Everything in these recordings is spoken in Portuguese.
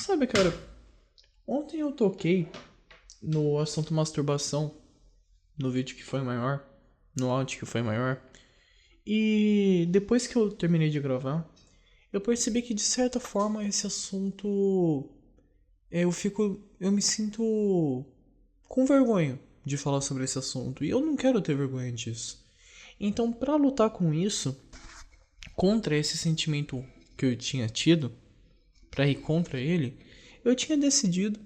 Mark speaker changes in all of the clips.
Speaker 1: Sabe, cara, ontem eu toquei no assunto masturbação, no vídeo que foi maior, no áudio que foi maior. E depois que eu terminei de gravar, eu percebi que de certa forma esse assunto eu me sinto com vergonha de falar sobre esse assunto e eu não quero ter vergonha disso. Então, pra lutar com isso, contra esse sentimento que eu tinha tido, pra ir contra ele, eu tinha decidido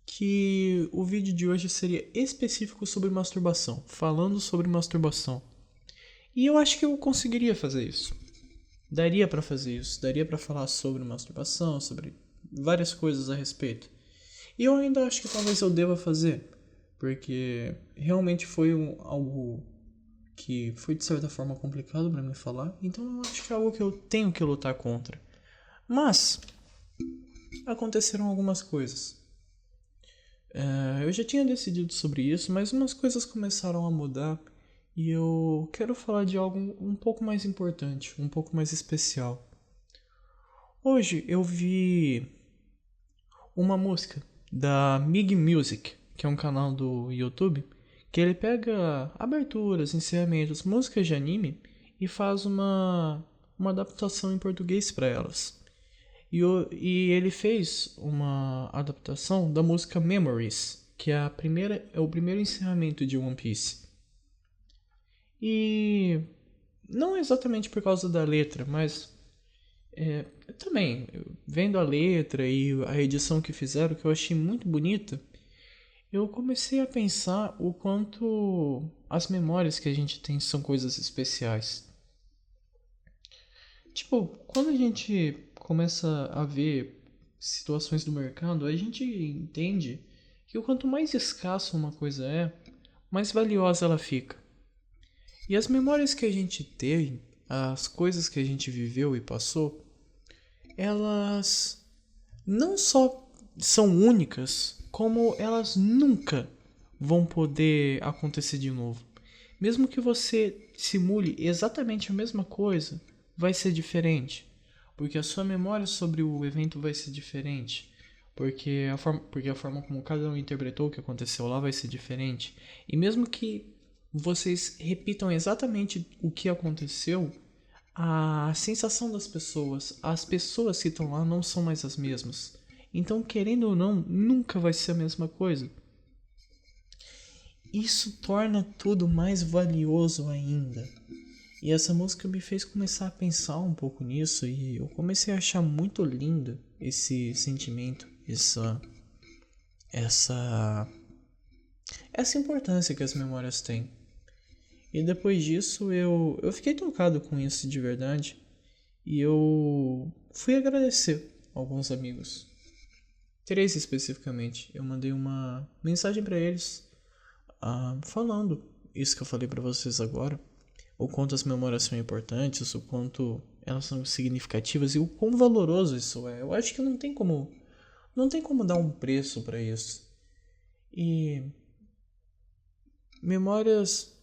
Speaker 1: que o vídeo de hoje seria específico sobre masturbação, falando sobre masturbação. E eu acho que eu conseguiria fazer isso. Daria pra fazer isso, daria pra falar sobre masturbação, sobre várias coisas a respeito. E eu ainda acho que talvez eu deva fazer, porque realmente foi algo que foi de certa forma complicado pra mim falar, então eu acho que é algo que eu tenho que lutar contra. Mas aconteceram algumas coisas. Eu já tinha decidido sobre isso, mas umas coisas começaram a mudar e eu quero falar de algo um pouco mais importante, um pouco mais especial. Hoje eu vi uma música da Mig Music, que é um canal do YouTube, que ele pega aberturas, encerramentos, músicas de anime e faz uma adaptação em português para elas. E ele fez uma adaptação da música Memories, que é o primeiro encerramento de One Piece. E não exatamente por causa da letra, mas também vendo a letra e a edição que fizeram, que eu achei muito bonita, eu comecei a pensar o quanto as memórias que a gente tem são coisas especiais. Tipo, quando a gente começa a ver situações do mercado, a gente entende que o quanto mais escasso uma coisa é, mais valiosa ela fica. E as memórias que a gente tem, as coisas que a gente viveu e passou, elas não só são únicas, como elas nunca vão poder acontecer de novo. Mesmo que você simule exatamente a mesma coisa, vai ser diferente. Porque a sua memória sobre o evento vai ser diferente. Porque a forma como cada um interpretou o que aconteceu lá vai ser diferente. E mesmo que vocês repitam exatamente o que aconteceu, a sensação das pessoas, as pessoas que estão lá não são mais as mesmas. Então, querendo ou não, nunca vai ser a mesma coisa. Isso torna tudo mais valioso ainda. E essa música me fez começar a pensar um pouco nisso e eu comecei a achar muito lindo esse sentimento, essa essa importância que as memórias têm. E depois disso eu fiquei tocado com isso de verdade e eu fui agradecer alguns amigos. Três especificamente. Eu mandei uma mensagem para eles falando isso que eu falei para vocês agora. O quanto as memórias são importantes, o quanto elas são significativas e o quão valoroso isso é. Eu acho que não tem como dar um preço para isso. E memórias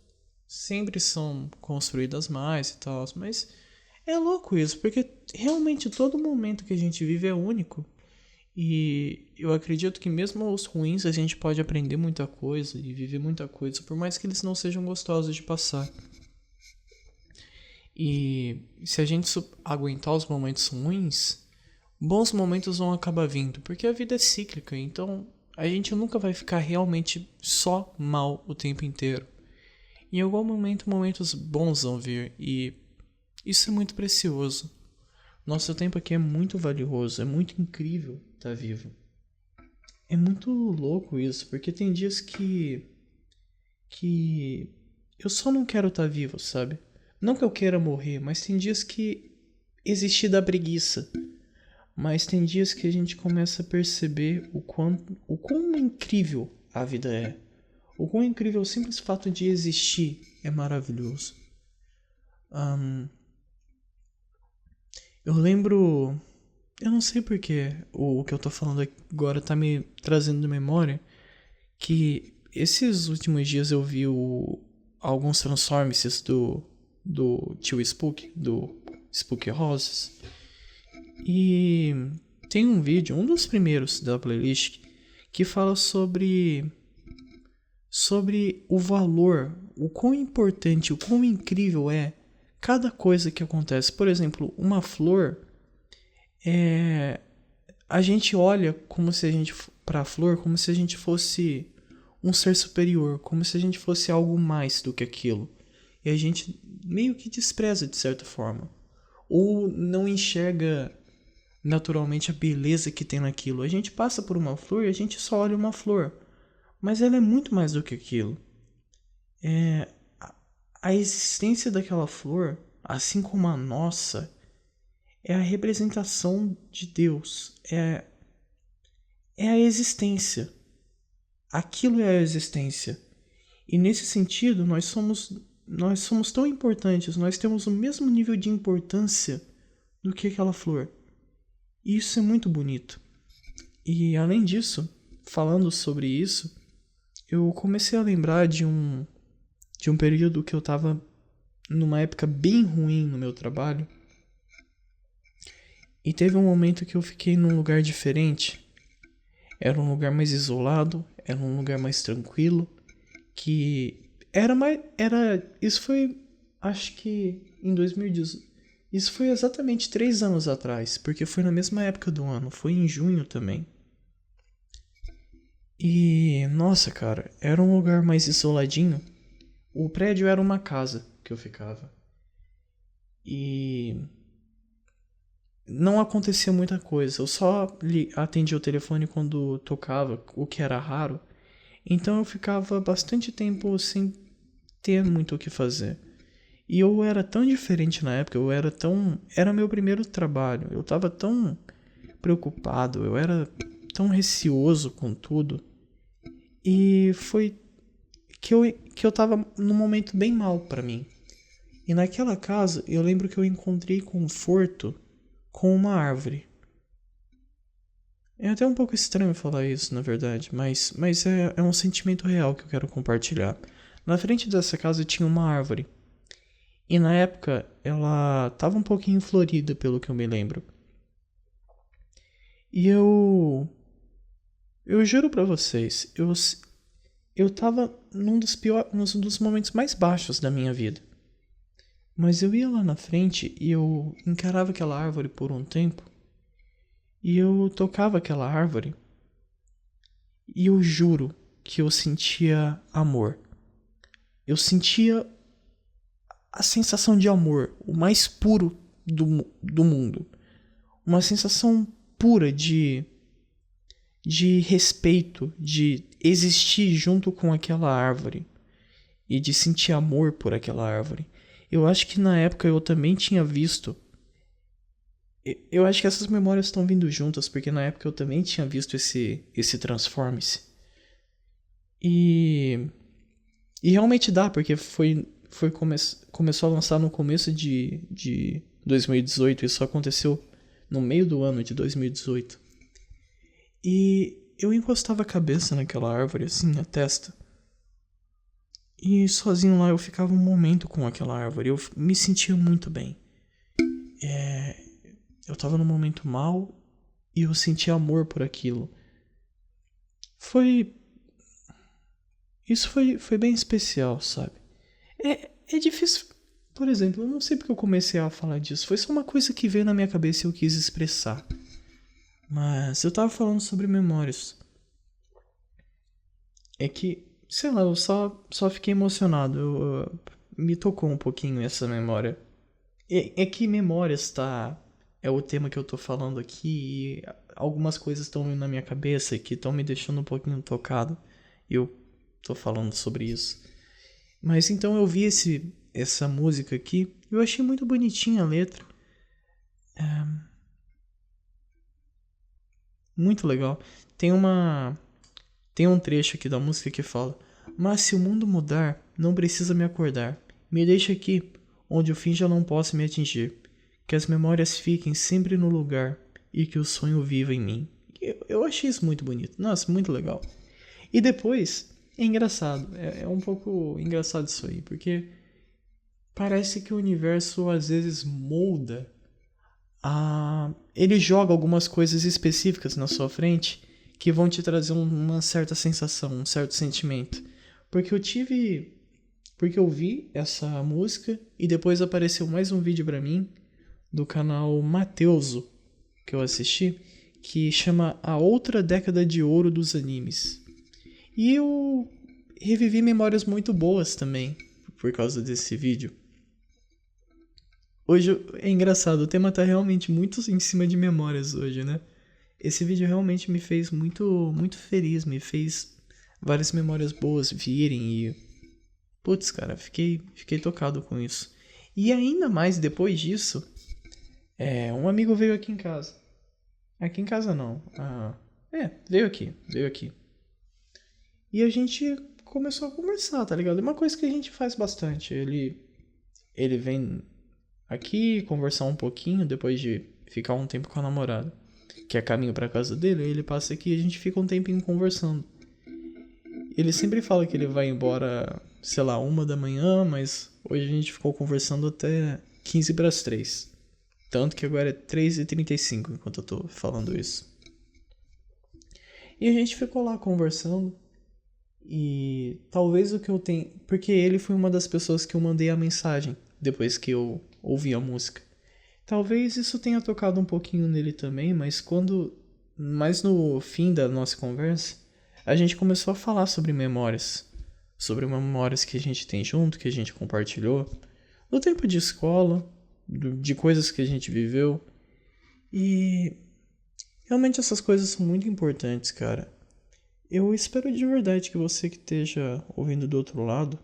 Speaker 1: sempre são construídas mais e tal, mas é louco isso, porque realmente todo momento que a gente vive é único. E eu acredito que mesmo os ruins a gente pode aprender muita coisa e viver muita coisa, por mais que eles não sejam gostosos de passar. E se a gente aguentar os momentos ruins, bons momentos vão acabar vindo, porque a vida é cíclica, então a gente nunca vai ficar realmente só mal o tempo inteiro. Em algum momento, momentos bons vão vir e isso é muito precioso. Nosso tempo aqui é muito valioso, é muito incrível estar vivo. É muito louco isso, porque tem dias que eu só não quero estar vivo, sabe? Não que eu queira morrer, mas tem dias que existir da preguiça. Mas tem dias que a gente começa a perceber o quão incrível a vida é. O quão incrível o simples fato de existir é maravilhoso. Eu lembro. Eu não sei porque o que eu tô falando agora tá me trazendo de memória que esses últimos dias eu vi alguns Transformers do Tio Spook, do Spook Roses. E tem um vídeo, um dos primeiros da playlist, que fala sobre o valor, o quão importante, o quão incrível é cada coisa que acontece. Por exemplo, uma flor, a gente olha como se a gente para a flor como se a gente fosse um ser superior, como se a gente fosse algo mais do que aquilo. E a gente meio que despreza de certa forma, ou não enxerga naturalmente a beleza que tem naquilo. A gente passa por uma flor e a gente só olha uma flor, mas ela é muito mais do que aquilo. A existência daquela flor, assim como a nossa, é a representação de Deus, é a existência. Aquilo é a existência. E nesse sentido, nós somos tão importantes, nós temos o mesmo nível de importância do que aquela flor. E isso é muito bonito. E além disso, falando sobre isso, eu comecei a lembrar de um período que eu estava numa época bem ruim no meu trabalho. E teve um momento que eu fiquei num lugar diferente. Era um lugar mais isolado, era um lugar mais tranquilo, que isso foi, acho que em 2018. Isso foi exatamente 3 anos atrás, porque foi na mesma época do ano, foi em junho também. E, nossa, cara, era um lugar mais isoladinho. O prédio era uma casa que eu ficava. E não acontecia muita coisa. Eu só atendia o telefone quando tocava, o que era raro. Então eu ficava bastante tempo sem ter muito o que fazer. E eu era tão diferente na época, era meu primeiro trabalho. Eu tava tão preocupado, eu era tão receoso com tudo. E foi que eu tava num momento bem mal pra mim. E naquela casa, eu lembro que eu encontrei conforto com uma árvore. É até um pouco estranho falar isso, na verdade, mas é um sentimento real que eu quero compartilhar. Na frente dessa casa tinha uma árvore. E na época, ela tava um pouquinho florida, pelo que eu me lembro. E eu juro pra vocês, eu tava num dos momentos mais baixos da minha vida. Mas eu ia lá na frente e eu encarava aquela árvore por um tempo. E eu tocava aquela árvore. E eu juro que eu sentia amor. Eu sentia a sensação de amor, o mais puro do mundo. Uma sensação pura de respeito, de existir junto com aquela árvore e de sentir amor por aquela árvore. Eu acho que na época eu também tinha visto. Eu acho que essas memórias estão vindo juntas, porque na época eu também tinha visto esse Transforme-se. E realmente dá, porque começou a lançar no começo de 2018. Isso aconteceu no meio do ano de 2018. E eu encostava a cabeça naquela árvore, assim, a testa. E sozinho lá eu ficava um momento com aquela árvore. Eu me sentia muito bem. Eu tava num momento mal e eu sentia amor por aquilo. Isso foi bem especial, sabe? É difícil. Por exemplo, eu não sei porque eu comecei a falar disso. Foi só uma coisa que veio na minha cabeça e eu quis expressar. Mas eu tava falando sobre memórias. É que, sei lá, eu só fiquei emocionado. Me tocou um pouquinho essa memória. É que memórias é o tema que eu tô falando aqui. E algumas coisas estão vindo na minha cabeça que estão me deixando um pouquinho tocado. E eu tô falando sobre isso. Mas então eu vi essa música aqui. Eu achei muito bonitinha a letra. Muito legal. Tem um trecho aqui da música que fala: mas se o mundo mudar, não precisa me acordar. Me deixa aqui, onde o fim já não possa me atingir. Que as memórias fiquem sempre no lugar e que o sonho viva em mim. Eu achei isso muito bonito. Nossa, muito legal. E depois, é engraçado. É um pouco engraçado isso aí, porque parece que o universo às vezes molda ele joga algumas coisas específicas na sua frente que vão te trazer uma certa sensação, um certo sentimento. Porque eu vi essa música e depois apareceu mais um vídeo pra mim do canal Mateuso que eu assisti, que chama A Outra Década de Ouro dos Animes. E eu revivi memórias muito boas também por causa desse vídeo. Hoje é engraçado, o tema tá realmente muito em cima de memórias hoje, né? Esse vídeo realmente me fez muito, muito feliz, me fez várias memórias boas virem e... Putz, cara, fiquei tocado com isso. E ainda mais depois disso, um amigo veio aqui em casa. Aqui em casa não. Veio aqui. E a gente começou a conversar, tá ligado? É uma coisa que a gente faz bastante. Ele vem aqui conversar um pouquinho depois de ficar um tempo com a namorada, que é caminho pra casa dele, ele passa aqui e a gente fica um tempinho conversando. Ele sempre fala que ele vai embora, sei lá, 1 da manhã, mas hoje a gente ficou conversando até 15 para as 3. Tanto que agora é 3h35 enquanto eu tô falando isso. E a gente ficou lá conversando. E talvez o que eu tenho... Porque ele foi uma das pessoas que eu mandei a mensagem depois que eu ouvi a música. Talvez isso tenha tocado um pouquinho nele também, mas no fim da nossa conversa, a gente começou a falar sobre memórias. Sobre memórias que a gente tem junto, que a gente compartilhou. Do tempo de escola, de coisas que a gente viveu. E realmente essas coisas são muito importantes, cara. Eu espero de verdade que você que esteja ouvindo do outro lado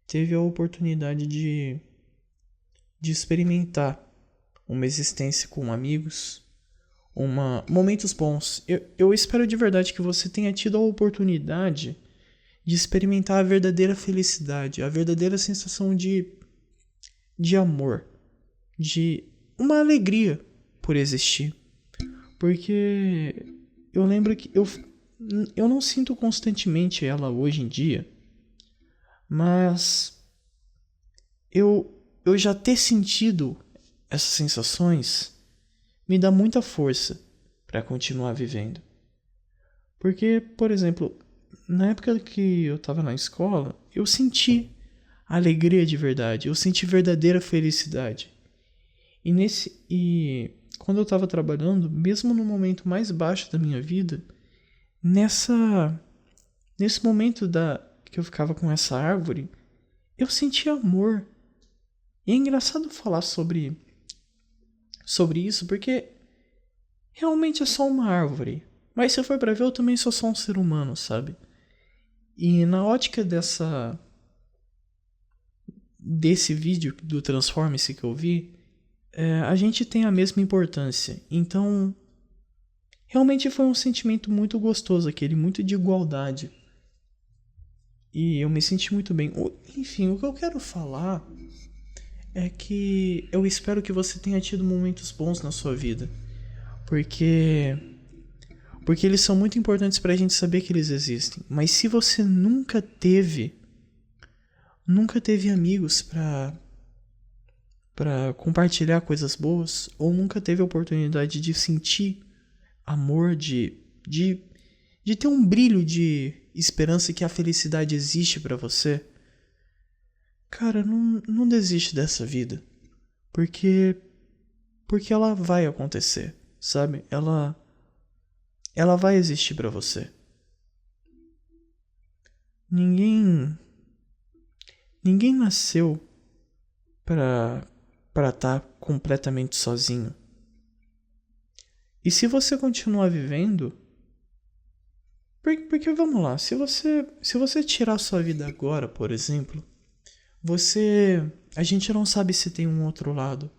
Speaker 1: teve a oportunidade de experimentar uma existência com amigos, momentos bons. Eu espero de verdade que você tenha tido a oportunidade de experimentar a verdadeira felicidade, a verdadeira sensação de amor, de uma alegria por existir. Porque eu lembro que eu não sinto constantemente ela hoje em dia, mas eu já ter sentido essas sensações me dá muita força para continuar vivendo. Porque, por exemplo, na época que eu estava na escola, eu senti alegria de verdade, eu senti verdadeira felicidade. E quando eu estava trabalhando, mesmo no momento mais baixo da minha vida, nesse momento que eu ficava com essa árvore, eu sentia amor. E é engraçado falar sobre isso, porque realmente é só uma árvore. Mas se for pra ver, eu também sou só um ser humano, sabe? E na ótica desse vídeo do Transforme-se que eu vi, a gente tem a mesma importância. Então, realmente foi um sentimento muito gostoso aquele, muito de igualdade. E eu me senti muito bem. Enfim, o que eu quero falar é que eu espero que você tenha tido momentos bons na sua vida. Porque eles são muito importantes pra gente saber que eles existem. Mas se você nunca teve amigos pra compartilhar coisas boas, ou nunca teve a oportunidade de sentir amor, de ter um brilho de esperança que a felicidade existe pra você, cara, não desiste dessa vida. Porque ela vai acontecer, sabe? Ela vai existir pra você. Ninguém nasceu pra estar completamente sozinho. E se você continuar vivendo, porque vamos lá, se você tirar sua vida agora, por exemplo, a gente não sabe se tem um outro lado.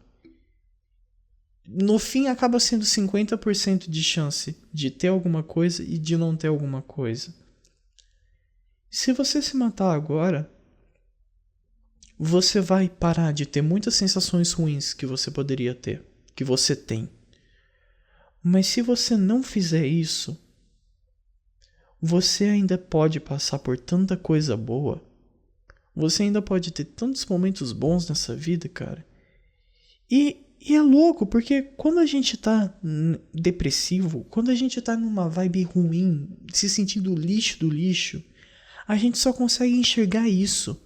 Speaker 1: No fim acaba sendo 50% de chance de ter alguma coisa e de não ter alguma coisa. Se você se matar agora, você vai parar de ter muitas sensações ruins que você poderia ter, que você tem. Mas se você não fizer isso, você ainda pode passar por tanta coisa boa. Você ainda pode ter tantos momentos bons nessa vida, cara. E E é louco, porque quando a gente tá depressivo, quando a gente tá numa vibe ruim, se sentindo lixo do lixo, a gente só consegue enxergar isso.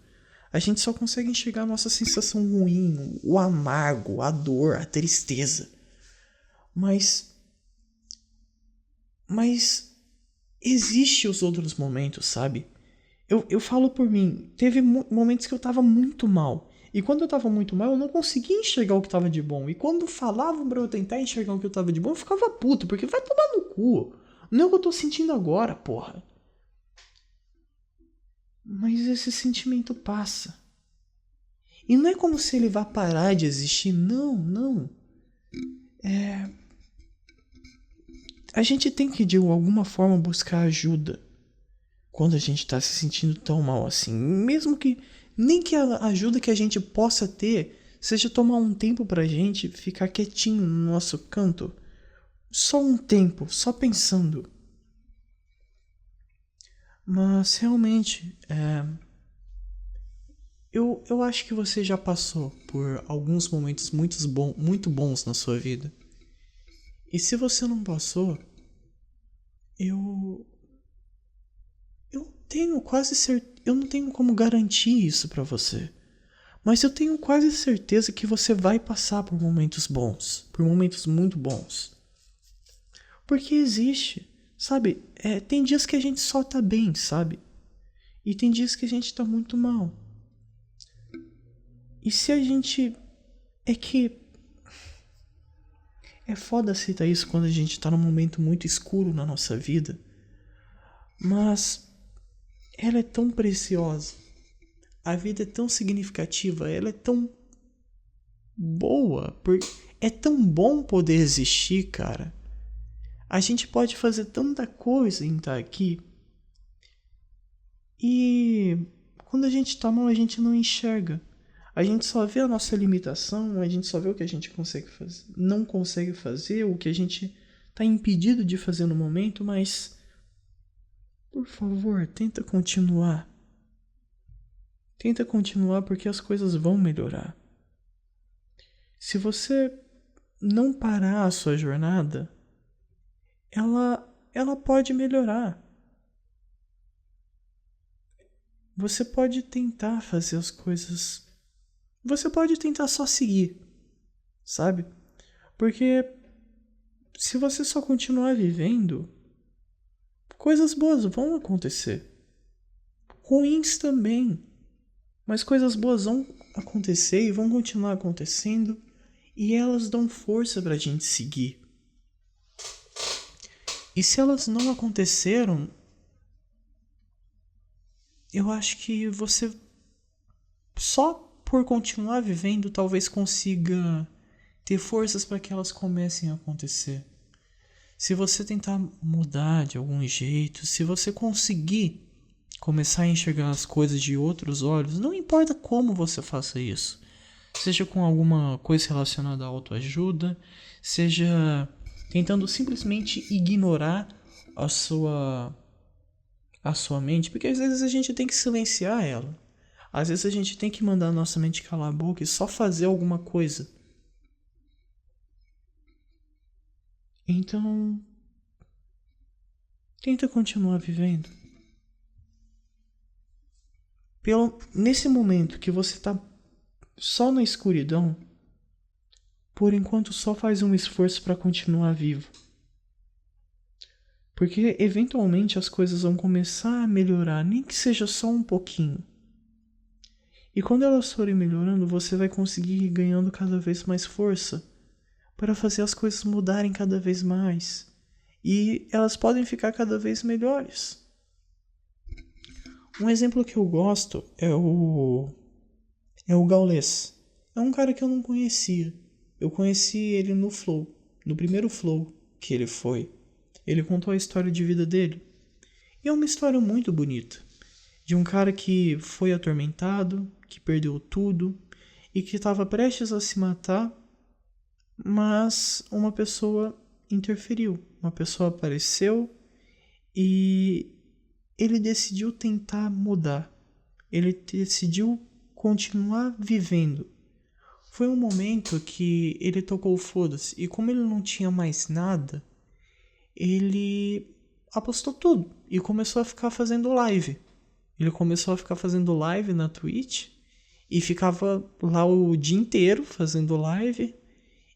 Speaker 1: A gente só consegue enxergar a nossa sensação ruim, o amargo, a dor, a tristeza. Mas existe os outros momentos, sabe? Eu falo por mim, teve momentos que eu tava muito mal. E quando eu tava muito mal, eu não conseguia enxergar o que tava de bom. E quando falavam pra eu tentar enxergar o que eu tava de bom, eu ficava puto, porque vai tomar no cu. Não é o que eu tô sentindo agora, porra. Mas esse sentimento passa. E não é como se ele vá parar de existir, não, não. A gente tem que de alguma forma buscar ajuda quando a gente tá se sentindo tão mal assim. Mesmo que nem que a ajuda que a gente possa ter seja tomar um tempo pra gente ficar quietinho no nosso canto. Só um tempo, só pensando. Mas realmente, eu acho que você já passou por alguns momentos muito bons na sua vida. E se você não passou, eu eu tenho quase certeza, eu não tenho como garantir isso pra você. Mas eu tenho quase certeza que você vai passar por momentos bons, por momentos muito bons. Porque existe, sabe? Tem dias que a gente só tá bem, sabe? E tem dias que a gente tá muito mal. E se a gente. É que. É foda aceitar isso quando a gente tá num momento muito escuro na nossa vida. Mas. Ela é tão preciosa. A vida é tão significativa. Ela é tão boa. É tão bom poder existir, cara. A gente pode fazer tanta coisa em estar aqui. E quando a gente tá mal, a gente não enxerga. A gente só vê a nossa limitação, a gente só vê o que a gente consegue fazer, não consegue fazer, o que a gente tá impedido de fazer no momento, mas por favor, tenta continuar. Tenta continuar porque as coisas vão melhorar. Se você não parar a sua jornada, ela pode melhorar. Você pode tentar fazer as coisas. Você pode tentar só seguir, sabe? Porque se você só continuar vivendo, coisas boas vão acontecer. Ruins também. Mas coisas boas vão acontecer e vão continuar acontecendo. E elas dão força pra gente seguir. E se elas não aconteceram, eu acho que você só por continuar vivendo talvez consiga ter forças para que elas comecem a acontecer. Se você tentar mudar de algum jeito, se você conseguir começar a enxergar as coisas de outros olhos, não importa como você faça isso, seja com alguma coisa relacionada à autoajuda, seja tentando simplesmente ignorar a sua mente, porque às vezes a gente tem que silenciar ela. Às vezes a gente tem que mandar a nossa mente calar a boca e só fazer alguma coisa. Então, tenta continuar vivendo. Nesse momento que você tá só na escuridão, por enquanto só faz um esforço para continuar vivo. Porque eventualmente as coisas vão começar a melhorar, nem que seja só um pouquinho. E quando elas forem melhorando, você vai conseguir ir ganhando cada vez mais força para fazer as coisas mudarem cada vez mais. E elas podem ficar cada vez melhores. Um exemplo que eu gosto é o Gaules. É um cara que eu não conhecia. Eu conheci ele no Flow, no primeiro Flow que ele foi. Ele contou a história de vida dele. E é uma história muito bonita. De um cara que foi atormentado, que perdeu tudo e que estava prestes a se matar, mas uma pessoa interferiu. Uma pessoa apareceu e ele decidiu tentar mudar. Ele decidiu continuar vivendo. Foi um momento que ele tocou o foda-se. E como ele não tinha mais nada, ele apostou tudo e começou a ficar fazendo live. Ele começou a ficar fazendo live na Twitch e ficava lá o dia inteiro fazendo live.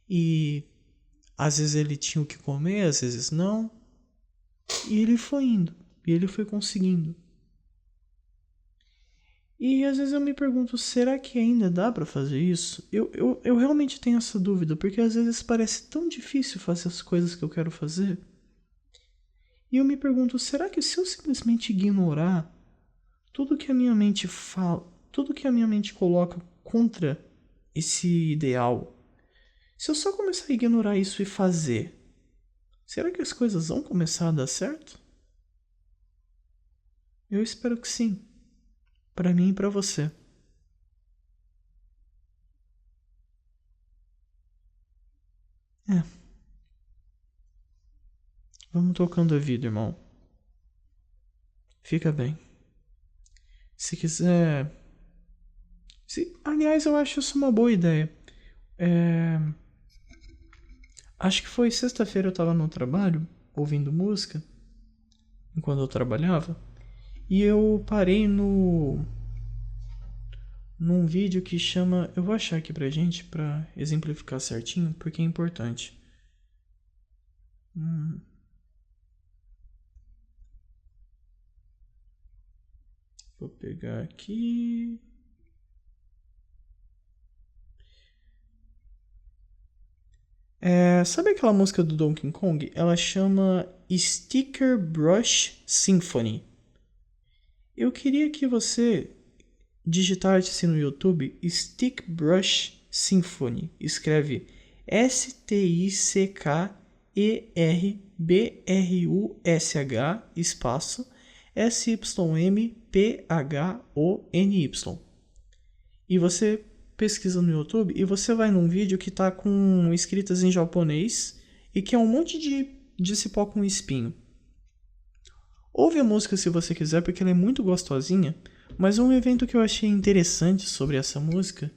Speaker 1: E às vezes ele tinha o que comer, às vezes não. E ele foi indo. E ele foi conseguindo. E às vezes eu me pergunto, será que ainda dá pra fazer isso? Eu realmente tenho essa dúvida, porque às vezes parece tão difícil fazer as coisas que eu quero fazer. E eu me pergunto, será que se eu simplesmente ignorar tudo que a minha mente fala, tudo que a minha mente coloca contra esse ideal, se eu só começar a ignorar isso e fazer, será que as coisas vão começar a dar certo? Eu espero que sim. Pra mim e pra você. É. Vamos tocando a vida, irmão. Fica bem. Se quiser. Aliás, eu acho isso uma boa ideia. Acho que foi sexta-feira eu tava no trabalho, ouvindo música, enquanto eu trabalhava. E eu parei num vídeo que chama. Eu vou achar aqui pra gente, pra exemplificar certinho, porque é importante. Vou pegar aqui. Sabe aquela música do Donkey Kong? Ela chama Sticker Brush Symphony. Eu queria que você digitasse no YouTube Stick Brush Symphony. Escreve STICKERBRUSH espaço SYMPHONY. E você pesquisa no YouTube e você vai num vídeo que tá com escritas em japonês e que é um monte de cipó com espinho. Ouve a música se você quiser, porque ela é muito gostosinha, mas um evento que eu achei interessante sobre essa música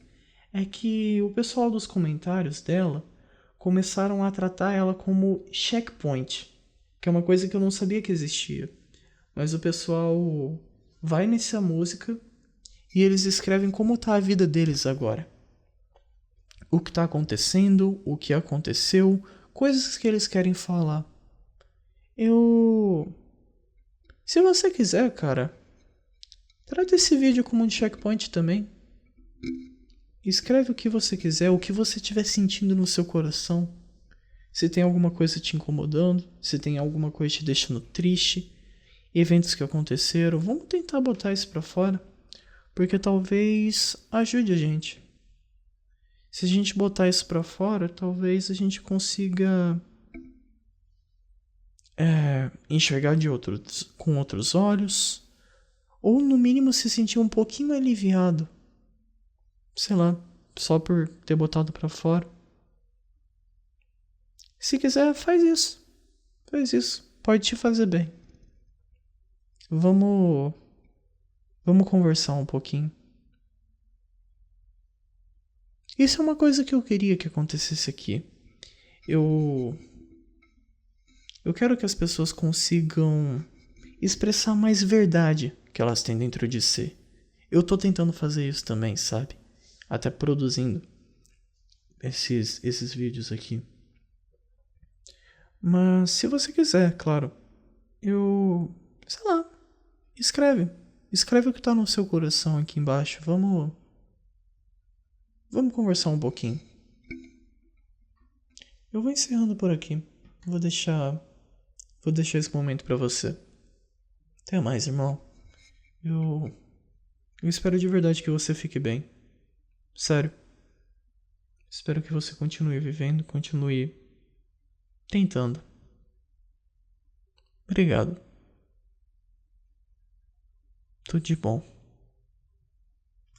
Speaker 1: é que o pessoal dos comentários dela começaram a tratar ela como checkpoint, que é uma coisa que eu não sabia que existia. Mas o pessoal vai nessa música e eles escrevem como tá a vida deles agora. O que tá acontecendo, o que aconteceu, coisas que eles querem falar. Se você quiser, cara, trata esse vídeo como um checkpoint também. Escreve o que você quiser, o que você estiver sentindo no seu coração. Se tem alguma coisa te incomodando, se tem alguma coisa te deixando triste, eventos que aconteceram, vamos tentar botar isso pra fora, porque talvez ajude a gente. Se a gente botar isso pra fora, talvez a gente consiga enxergar com outros olhos, ou no mínimo se sentir um pouquinho aliviado. Sei lá, só por ter botado pra fora. Se quiser, faz isso. Faz isso. Pode te fazer bem. Vamos conversar um pouquinho. Isso é uma coisa que eu queria que acontecesse aqui. Eu quero que as pessoas consigam expressar mais verdade que elas têm dentro de si. Eu tô tentando fazer isso também, sabe? Até produzindo esses vídeos aqui. Mas se você quiser, claro, sei lá, escreve. Escreve o que tá no seu coração aqui embaixo. Vamos conversar um pouquinho. Eu vou encerrando por aqui. Vou deixar esse momento pra você. Até mais, irmão. Eu espero de verdade que você fique bem. Sério. Espero que você continue vivendo, continue tentando. Obrigado. Tudo de bom.